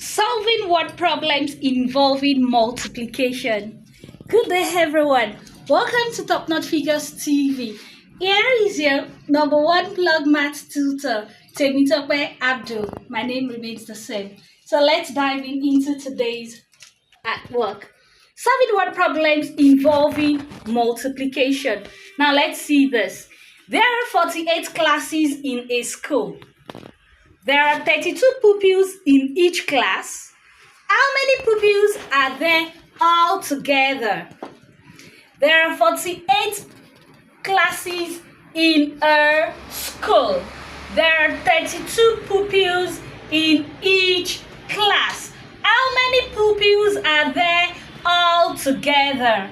Solving word problems involving multiplication. Good day, everyone. Welcome to Top Notch Figures TV. Here is your number one plug math tutor, Temitope Abdul. My name remains the same. So let's dive into today's work. Solving word problems involving multiplication. Now let's see this. There are 48 classes in a school. There are 32 pupils in each class. How many pupils are there altogether? There are 48 classes in a school. There are 32 pupils in each class. How many pupils are there altogether?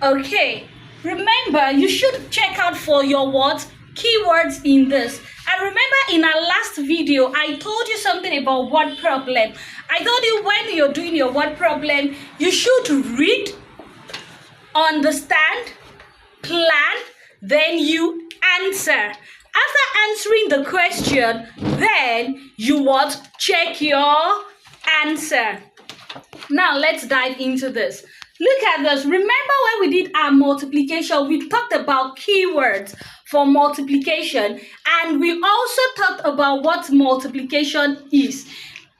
Okay, remember you should check out for your what? Keywords in this. And remember in our last video, I told you something about word problem. I told you when you're doing your word problem, you should read, understand, plan, then you answer. After answering the question, then you what? Check your answer. Now let's dive into this. Look at this. Remember when we did our multiplication, we talked about keywords for multiplication, and we also talked about what multiplication is.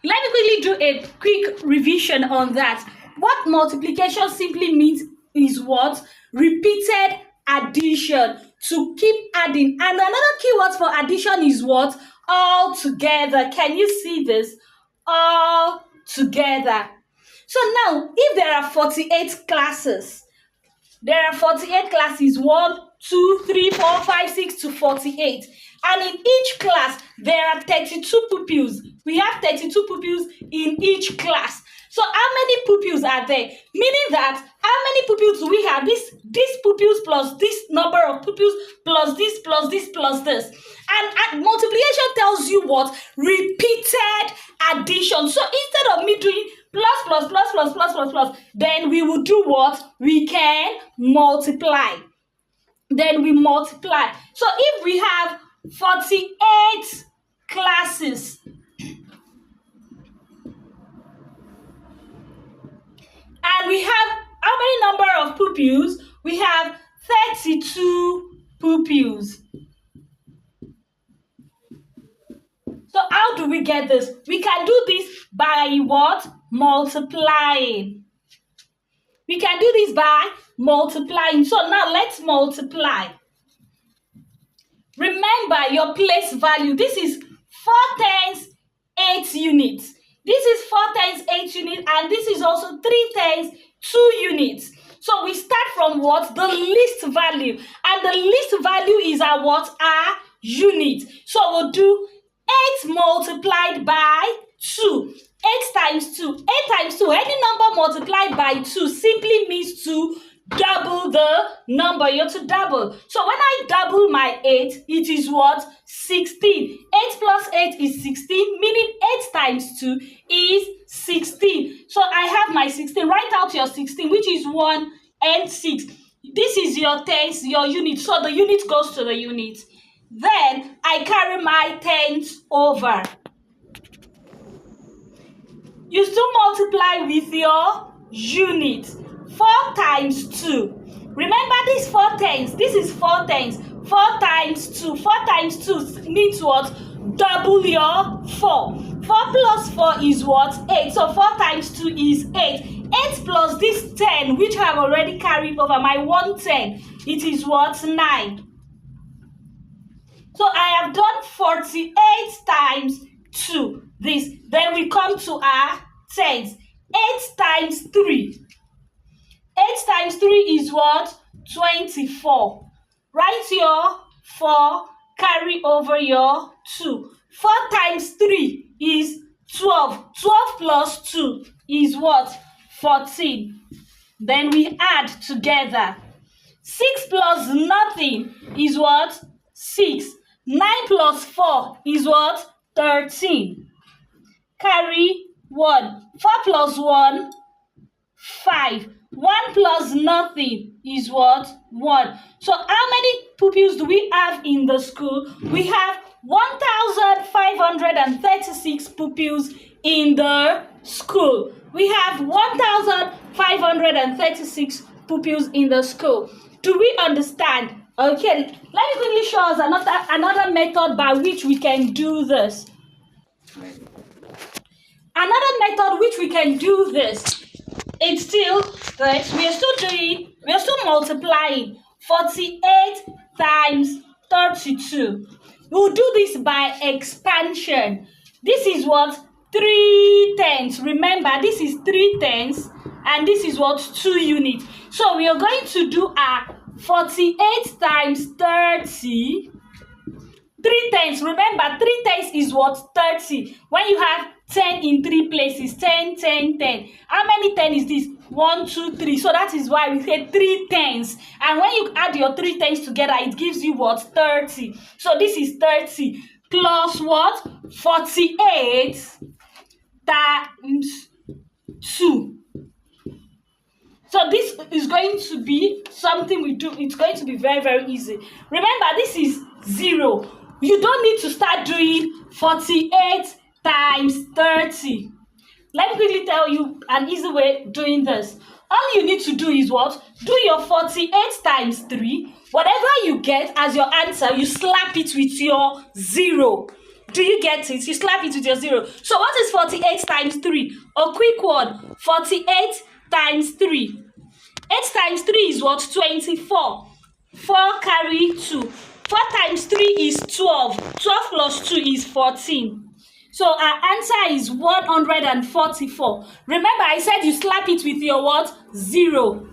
Let me quickly do a quick revision on that. What multiplication simply means is what? Repeated addition, to keep adding. And another keyword for addition is what? All together. Can you see this? All together. So now, if there are 48 classes, there are 48 classes, 1, 2, 3, 4, 5, 6 to 48. And in each class, there are 32 pupils. We have 32 pupils in each class. So how many pupils are there? Meaning that, how many pupils do we have? These pupils plus this number of pupils plus this plus this plus this. And multiplication tells you what? Repeated addition. So instead of me doing plus, then we will do what? We can multiply. Then we multiply. So if we have 48 classes, and we have how many number of pupils? We have 32 pupils. So how do we get this? We can do this by what? Multiplying. We can do this by multiplying. So now let's multiply. Remember your place value. This is 4 times 8 units. This is 4 times 8 units, and this is also 3 times 2 units. So we start from what? The least value. And the least value is our what? Our unit. So we'll do 8 multiplied by 2. 8 times 2. 8 times 2. Any number multiplied by 2 simply means to double the number. You're to double. So when I double my 8, it is what? 16. 8 plus 8 is 16, meaning 8 times 2 is 16. So I have my 16. Write out your 16, which is 1 and 6. This is your tens, your unit. So the unit goes to the unit. Then I carry my tens over. You still multiply with your unit. 4 times 2. Remember these 4 tens. This is 4 tens. 4 times 2. 4 times 2 means what? Double your 4. 4 plus 4 is what? 8. So 4 times 2 is 8. 8 plus this 10, which I have already carried over, my 110. It is what? 9. So I have done 48 times 2. This. Then we come to our tens. 8 times 3. 8 times 3 is what? 24. Write your 4, carry over your 2. 4 times 3 is 12. 12 plus 2 is what? 14. Then we add together. 6 plus nothing is what? 6. 9 plus 4 is what? 13. Carry 1. 4 plus 1, 5. 1 plus nothing is what? 1. So how many pupils do we have in the school? We have 1,536 pupils in the school. We have 1,536 pupils in the school. Do we understand? Okay, let me quickly show us another method by which we can do this. Another method which we can do this, it's still right. We are still multiplying 48 times 32. We'll do this by expansion. This is what? 3/10. Remember, this is 3/10 and this is what? 2 units. So we are going to do a 48 times 30. 3/10. Remember, 3/10 is what? 30. When you have 10 in 3 places, 10, 10, 10. How many 10 is this? 1, 2, 3. So that is why we say 3/10. And when you add your 3/10 together, it gives you what? 30. So this is 30 plus what? 48 times 2. So this is going to be something we do. It's going to be very, very easy. Remember, this is 0. You don't need to start doing 48 times 30. Let me quickly tell you an easy way doing this. All you need to do is what? Do your 48 times 3. Whatever you get as your answer, you slap it with your 0. Do you get it? You slap it with your 0. So what is 48 times 3? A quick one. 48 times 3. 8 times 3 is what? 24. 4 carry 2. 4 times 3 is 12. 12 plus 2 is 14. So our answer is 144. Remember, I said you slap it with your what? 0.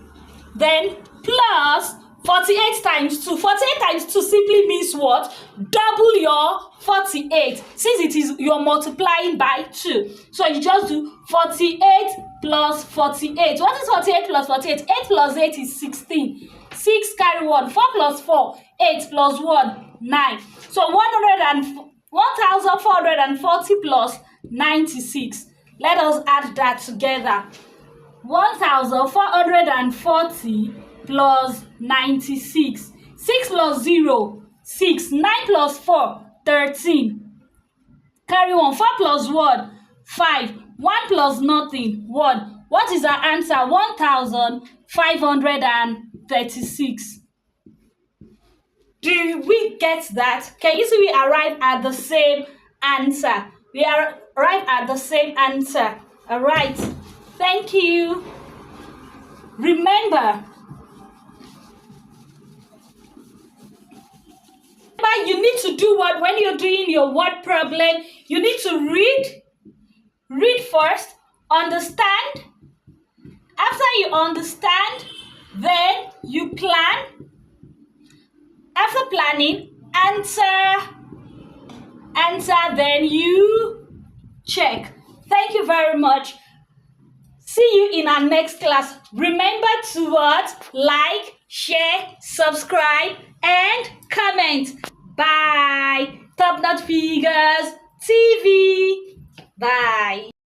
Then plus 48 times 2. 48 times 2 simply means what? Double your 48. Since it is you're multiplying by 2. So you just do 48 plus 48. What is 48 plus 48? 8 plus 8 is 16. 6 carry 1. 4 plus 4. 8 plus 1. 9. So 1,440 plus 96. Let us add that together. 1,440 plus 96. 6 plus 0, 6. 9 plus 4, 13. Carry 1. 4 plus 1, 5. 1 plus nothing, 1. What is our answer? 1,536. Do we get that? Can you see we arrive at the same answer? We arrive at the same answer. All right. Thank you. Remember, you need to do what? When you're doing your word problem, you need to read first, understand. After you understand, then you plan. After planning, answer, then you check. Thank you very much. See you in our next class. Remember to what? Like, share, subscribe, and comment. Bye. Top Notch Figures TV. Bye.